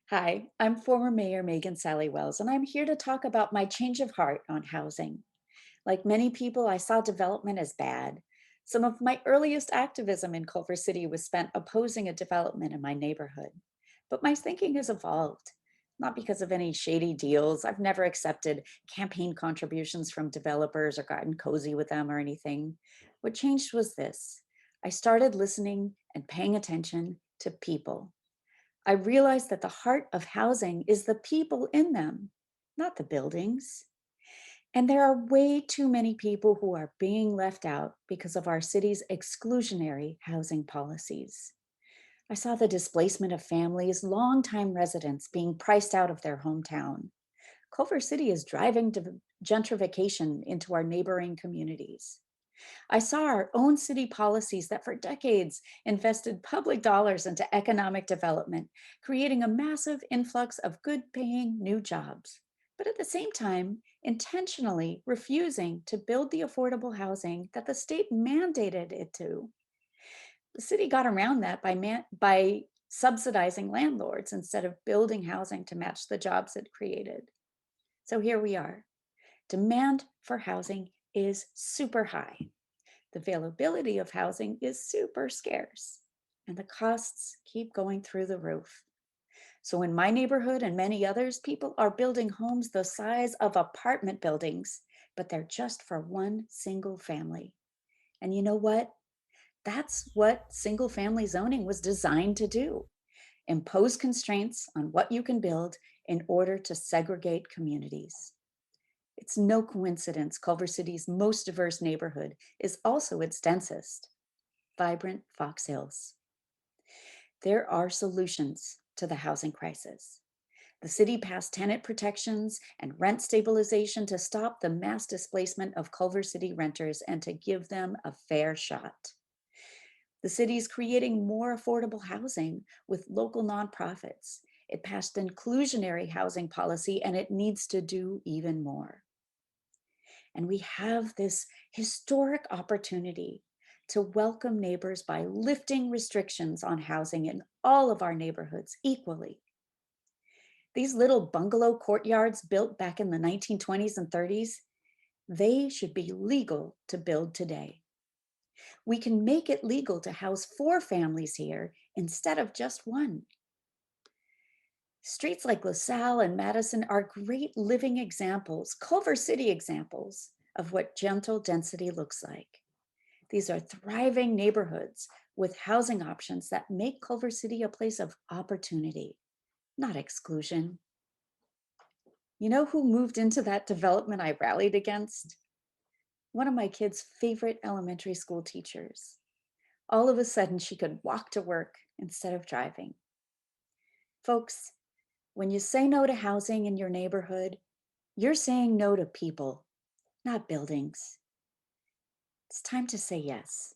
Hi, I'm former Mayor Meghan Sahli-Wells, and I'm here to talk about my change of heart on housing. Like many people, I saw development as bad. Some of my earliest activism in Culver City was spent opposing a development in my neighborhood. But my thinking has evolved, not because of any shady deals. I've never accepted campaign contributions from developers or gotten cozy with them or anything. What changed was this: I started listening and paying attention to people. I realized that the heart of housing is the people in them, not the buildings. And there are way too many people who are being left out because of our city's exclusionary housing policies. I saw the displacement of families, longtime residents being priced out of their hometown. Culver City is driving gentrification into our neighboring communities. I saw our own city policies that for decades invested public dollars into economic development, creating a massive influx of good paying new jobs, but at the same time, intentionally refusing to build the affordable housing that the state mandated it to. The city got around that by subsidizing landlords instead of building housing to match the jobs it created. So here we are. Demand for housing is super high. The availability of housing is super scarce, and the costs keep going through the roof. So, in my neighborhood and many others, people are building homes the size of apartment buildings, but they're just for one single family. And you know what? That's what single family zoning was designed to do: impose constraints on what you can build in order to segregate communities. It's no coincidence Culver City's most diverse neighborhood is also its densest. Vibrant Fox Hills. There are solutions to the housing crisis. The city passed tenant protections and rent stabilization to stop the mass displacement of Culver City renters and to give them a fair shot. The city is creating more affordable housing with local nonprofits. It passed inclusionary housing policy and it needs to do even more. And we have this historic opportunity to welcome neighbors by lifting restrictions on housing in all of our neighborhoods equally. These little bungalow courtyards built back in the 1920s and 30s, they should be legal to build today. We can make it legal to house four families here instead of just one. Streets like LaSalle and Madison are great living examples, Culver City examples, of what gentle density looks like. These are thriving neighborhoods with housing options that make Culver City a place of opportunity, not exclusion. You know who moved into that development I rallied against? One of my kids' favorite elementary school teachers. All of a sudden, she could walk to work instead of driving. Folks, when you say no to housing in your neighborhood, you're saying no to people, not buildings. It's time to say yes.